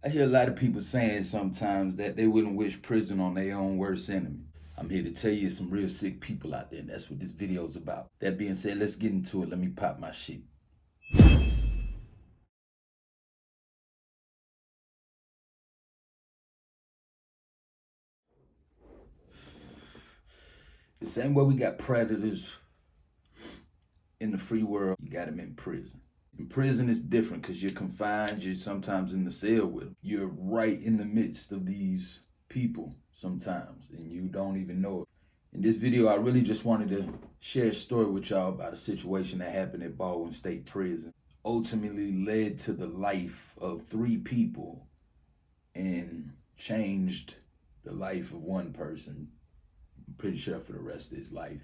I hear a lot of people saying sometimes that they wouldn't wish prison on their own worst enemy. I'm here to tell you some real sick people out there, and that's what this video is about. That being said, let's get into it. Let me pop my shit. The same way we got predators in the free world, you got them in prison. In prison, it's different because you're confined. You're sometimes in the cell with them. You're right in the midst of these people sometimes, and you don't even know it. In this video, I really just wanted to share a story with y'all about a situation that happened at Baldwin State Prison. Ultimately led to the life of 3 people and changed the life of one person, I'm pretty sure for the rest of his life.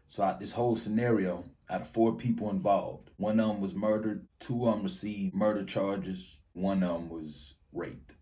So out this whole scenario, out of 4 people involved, 1 of them was murdered, 2 of them received murder charges, 1 of them was raped.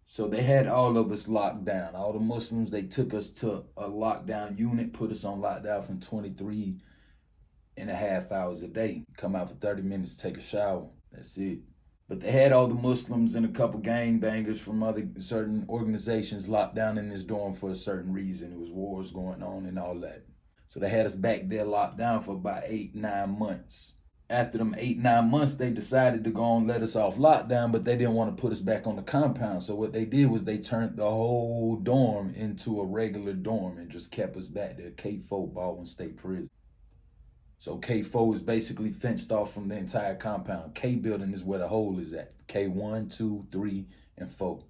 So they had all of us locked down. All the Muslims, they took us to a lockdown unit, put us on lockdown for 23.5 hours a day. Come out for 30 minutes, take a shower. That's it. But they had all the Muslims and a couple gangbangers from other certain organizations locked down in this dorm for a certain reason. It was wars going on and all that. So they had us back there locked down for about 8-9 months. After them 8-9 months, they decided to go and let us off lockdown, but they didn't want to put us back on the compound. So what they did was they turned the whole dorm into a regular dorm and just kept us back there, K4 Baldwin State Prison. So K4 is basically fenced off from the entire compound. K building is where the hole is at. K1, 2, 3, and 4.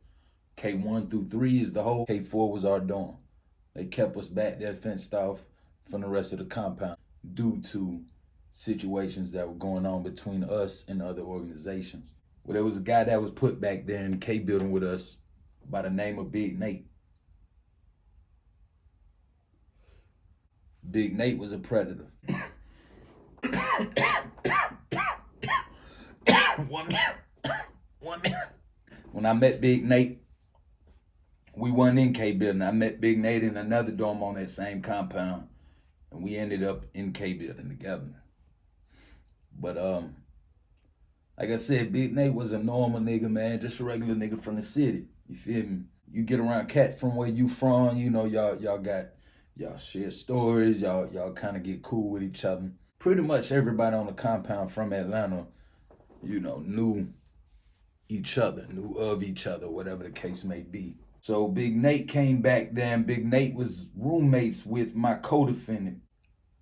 K1 through 3 is the hole. K4 was our dorm. They kept us back there fenced off from the rest of the compound due to situations that were going on between us and other organizations. Well, there was a guy that was put back there in the K building with us by the name of Big Nate. Big Nate was a predator. One minute. When I met Big Nate, we weren't in K building. I met Big Nate in another dorm on that same compound, and we ended up in K building together. But like I said, Big Nate was a normal nigga, man, just a regular nigga from the city. You feel me? You get around cat from where you from, you know, y'all share stories, y'all kind of get cool with each other. Pretty much everybody on the compound from Atlanta, you know, knew each other, knew of each other, whatever the case may be. So Big Nate came back there, and Big Nate was roommates with my co-defendant.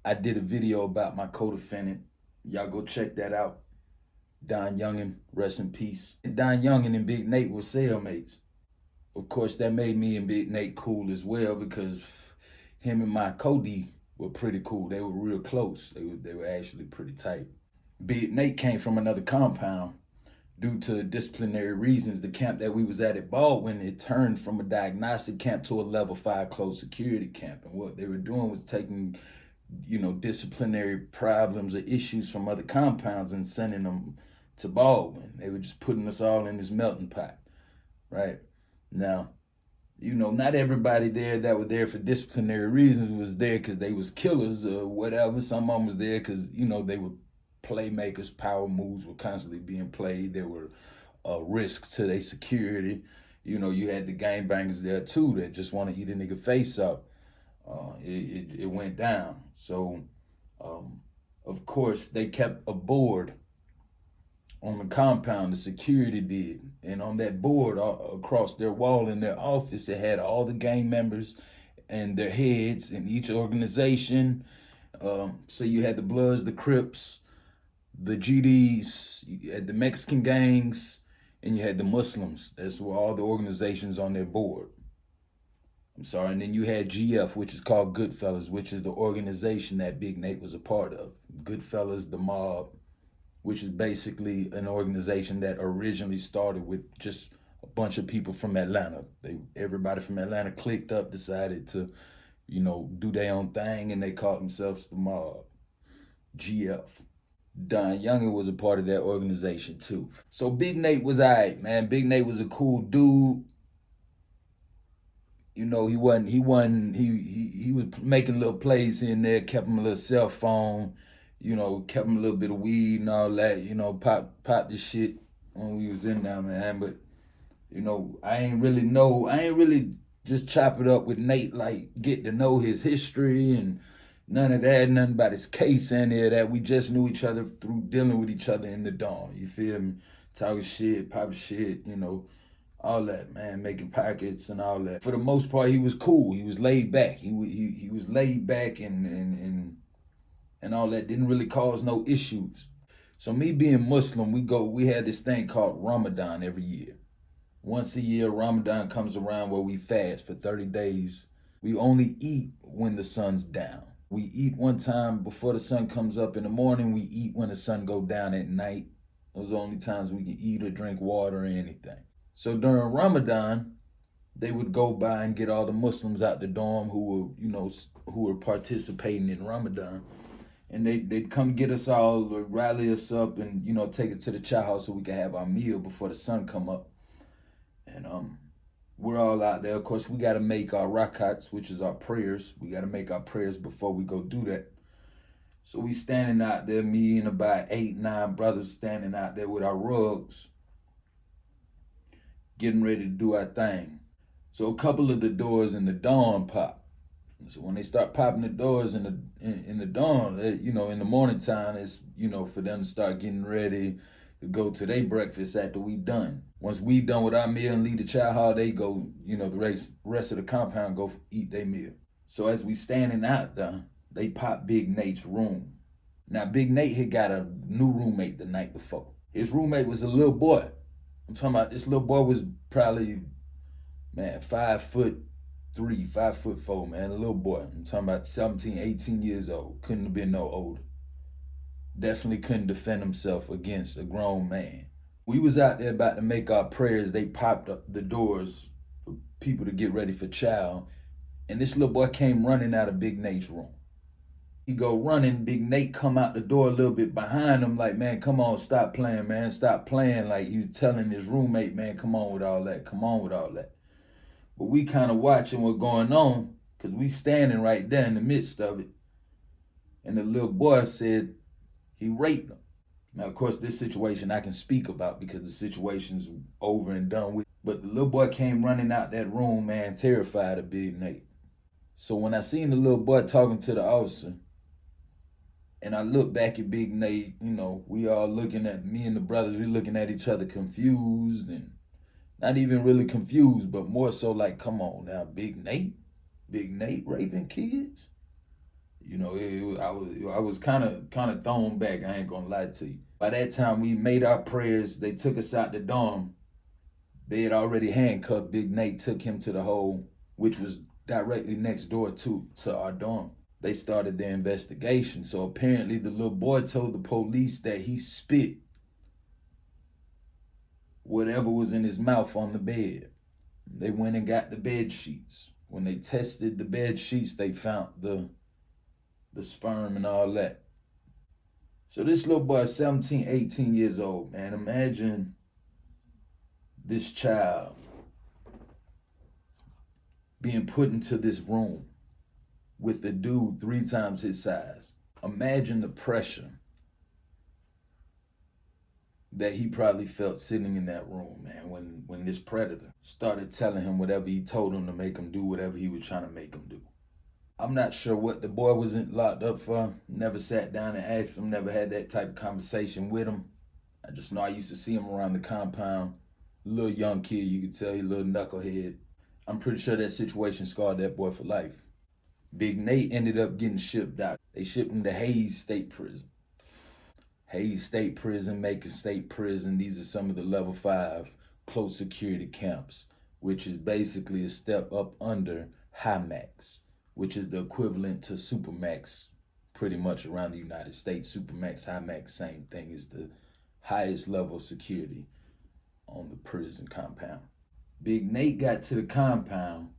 I did a video about my co-defendant. Y'all go check that out. Don Youngin, rest in peace. Don Youngin and Big Nate were cellmates. Of course, that made me and Big Nate cool as well because him and my co-D were pretty cool. They were real close. They were actually pretty tight. Big Nate came from another compound. Due to disciplinary reasons, the camp that we was at Baldwin, it turned from a diagnostic camp to a level 5 closed security camp. And what they were doing was taking, you know, disciplinary problems or issues from other compounds and sending them to Baldwin. They were just putting us all in this melting pot, right? Now, you know, not everybody there that were there for disciplinary reasons was there because they was killers or whatever. Some of them was there because, you know, they were playmakers, power moves were constantly being played. There were risks to their security. You know, you had the gangbangers there too that just want to eat a nigga face up. It went down. So, of course, they kept a board on the compound, the security did. And on that board, across their wall in their office, it had all the gang members and their heads in each organization. So you had the Bloods, the Crips, the GDs, you had the Mexican gangs, and you had the Muslims. That's where all the organizations on their board. I'm sorry, and then you had GF, which is called Goodfellas, which is the organization that Big Nate was a part of. Goodfellas, the mob, which is basically an organization that originally started with just a bunch of people from Atlanta. Everybody from Atlanta clicked up, decided to, you know, do their own thing, and they called themselves the mob, GF. Don Youngin was a part of that organization too. So Big Nate was all right, man. Big Nate was a cool dude. You know, he was making little plays here and there, kept him a little cell phone, you know, kept him a little bit of weed and all that, you know, pop this shit when we was in there, man. But I ain't really just chop it up with Nate, like get to know his history and none of that, nothing about his case and any of that. We just knew each other through dealing with each other in the dorm. You feel me? Talking shit, popping shit, all that, man, making pockets and all that. For the most part, he was cool. He was laid back. He was laid back and all that. Didn't really cause no issues. So me being Muslim, we had this thing called Ramadan every year. Once a year, Ramadan comes around where we fast for 30 days. We only eat when the sun's down. We eat one time before the sun comes up in the morning. We eat when the sun go down at night. Those are the only times we can eat or drink water or anything. So during Ramadan, they would go by and get all the Muslims out the dorm who were participating in Ramadan. And they'd come get us all, rally us up and, take us to the chow house so we could have our meal before the sun come up. And we're all out there. Of course, we got to make our rakats, which is our prayers. We got to make our prayers before we go do that. So we standing out there, me and about 8, 9 brothers standing out there with our rugs, getting ready to do our thing. So a couple of the doors in the dorm pop. So when they start popping the doors in the dorm, in the morning time, it's, for them to start getting ready to go to their breakfast after we done. Once we done with our meal and leave the chow hall, they go, the rest of the compound go eat their meal. So as we standing out there, they pop Big Nate's room. Now, Big Nate had got a new roommate the night before. His roommate was a little boy. I'm talking about this little boy was probably, 5'3", 5'4", man, a little boy. I'm talking about 17, 18 years old. Couldn't have been no older. Definitely couldn't defend himself against a grown man. We was out there about to make our prayers. They popped up the doors for people to get ready for chow. And this little boy came running out of Big Nate's room. He go running, Big Nate come out the door a little bit behind him like, man, come on, stop playing, man, stop playing. Like he was telling his roommate, man, come on with all that, come on with all that. But we kind of watching what's going on because we standing right there in the midst of it. And the little boy said he raped him. Now, of course, this situation I can speak about because the situation's over and done with. But the little boy came running out that room, man, terrified of Big Nate. So when I seen the little boy talking to the officer, and I look back at Big Nate, we all looking at, me and the brothers, we looking at each other confused and not even really confused, but more so like, come on now, Big Nate raping kids? I was kind of thrown back. I ain't gonna lie to you. By that time, we made our prayers. They took us out the dorm. They had already handcuffed Big Nate, took him to the hole, which was directly next door to our dorm. They started their investigation. So apparently, the little boy told the police that he spit whatever was in his mouth on the bed. They went and got the bed sheets. When they tested the bed sheets, they found the sperm and all that. So this little boy, 17, 18 years old, man. Imagine this child being put into this room with a dude 3 times his size. Imagine the pressure that he probably felt sitting in that room, man, when this predator started telling him whatever he told him to make him do, whatever he was trying to make him do. I'm not sure what the boy was locked up for. Never sat down and asked him, never had that type of conversation with him. I just know I used to see him around the compound. Little young kid, you could tell, he a little knucklehead. I'm pretty sure that situation scarred that boy for life. Big Nate ended up getting shipped out. They shipped him to Hayes State Prison. Hayes State Prison, Macon State Prison, these are some of the level 5 close security camps, which is basically a step up under High Max, which is the equivalent to Supermax pretty much around the United States. Supermax, High Max, same thing, is the highest level of security on the prison compound. Big Nate got to the compound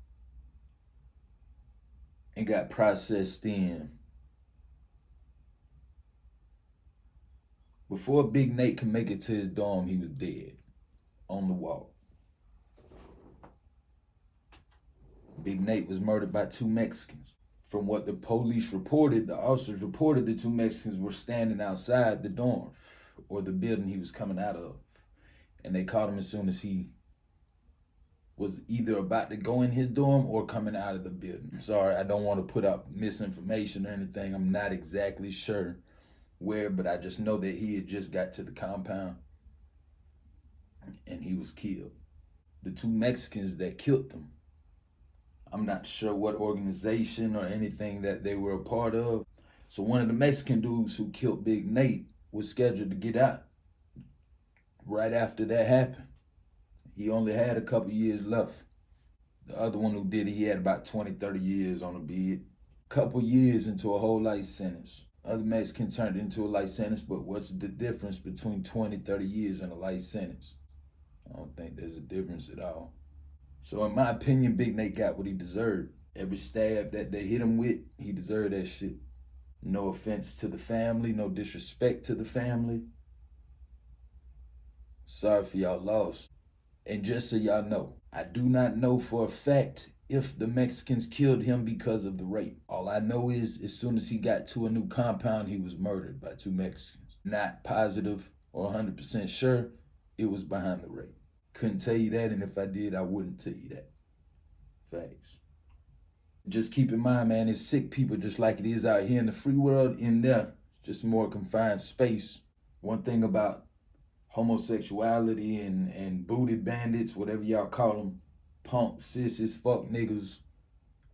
and got processed in. Before Big Nate could make it to his dorm, he was dead on the wall. Big Nate was murdered by 2 Mexicans. From what the police reported, the officers reported the 2 Mexicans were standing outside the dorm or the building he was coming out of. And they caught him as soon as he was either about to go in his dorm or coming out of the building. I'm sorry, I don't want to put up misinformation or anything. I'm not exactly sure where, but I just know that he had just got to the compound and he was killed. The two Mexicans that killed him, I'm not sure what organization or anything that they were a part of. So one of the Mexican dudes who killed Big Nate was scheduled to get out right after that happened. He only had a couple years left. The other one who did it, he had about 20, 30 years on the bid. Couple years into a whole life sentence. Other Mexicans turned it into a life sentence, but what's the difference between 20, 30 years and a life sentence? I don't think there's a difference at all. So in my opinion, Big Nate got what he deserved. Every stab that they hit him with, he deserved that shit. No offense to the family, no disrespect to the family. Sorry for y'all loss. And just so y'all know, I do not know for a fact if the Mexicans killed him because of the rape. All I know is as soon as he got to a new compound, he was murdered by two Mexicans. Not positive or 100% sure it was behind the rape. Couldn't tell you that, and if I did, I wouldn't tell you that. Facts. Just keep in mind, man, it's sick people just like it is out here in the free world. In there, just more confined space. One thing about homosexuality and booty bandits, whatever y'all call them, punks, sissies, fuck niggas,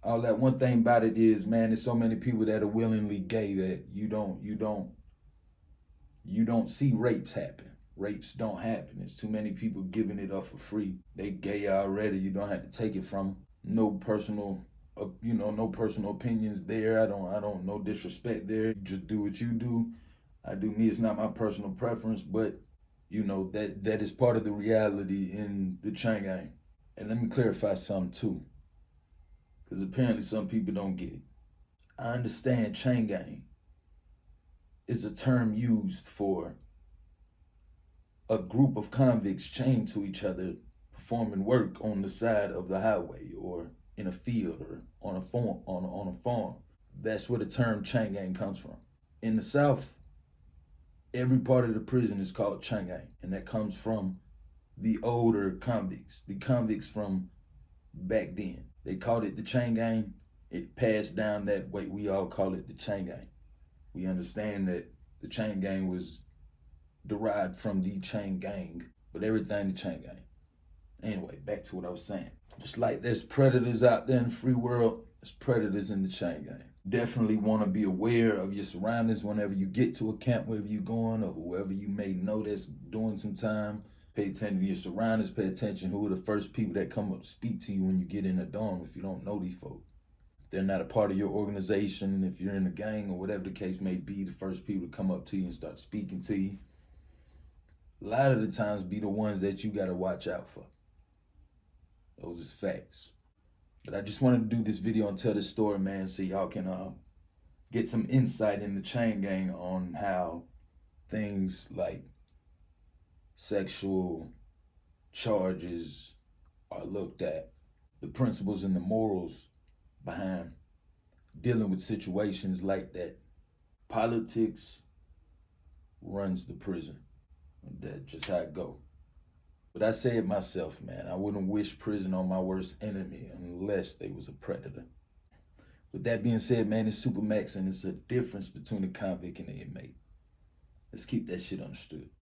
all that. One thing about it is, man, there's so many people that are willingly gay that you don't see rapes happen. Rapes don't happen. There's too many people giving it up for free. They gay already. You don't have to take it from them. No personal, no personal opinions there. I don't, no disrespect there. You just do what you do. I do me. It's not my personal preference, but that is part of the reality in the chain gang. And let me clarify something too, because apparently some people don't get it. I understand chain gang is a term used for a group of convicts chained to each other performing work on the side of the highway or in a field or on a farm. That's where the term chain gang comes from. In the South, every part of the prison is called chain gang, and that comes from the older convicts, the convicts from back then. They called it the chain gang. It passed down that way. We all call it the chain gang. We understand that the chain gang was derived from the chain gang, but everything the chain gang. Anyway, back to what I was saying. Just like there's predators out there in the free world, there's predators in the chain gang. Definitely want to be aware of your surroundings whenever you get to a camp, wherever you're going, or whoever you may know that's doing some time. Pay attention to your surroundings. Pay attention who are the first people that come up to speak to you when you get in a dorm if you don't know these folks. If they're not a part of your organization, if you're in a gang or whatever the case may be, the first people to come up to you and start speaking to you, a lot of the times be the ones that you got to watch out for. Those is facts. But I just wanted to do this video and tell this story, man, so y'all can get some insight in the chain gang on how things like sexual charges are looked at, the principles and the morals behind dealing with situations like that. Politics runs the prison. That's just how it go. But I say it myself, man. I wouldn't wish prison on my worst enemy unless they was a predator. With that being said, man, it's Super Max, and it's a difference between a convict and an inmate. Let's keep that shit understood.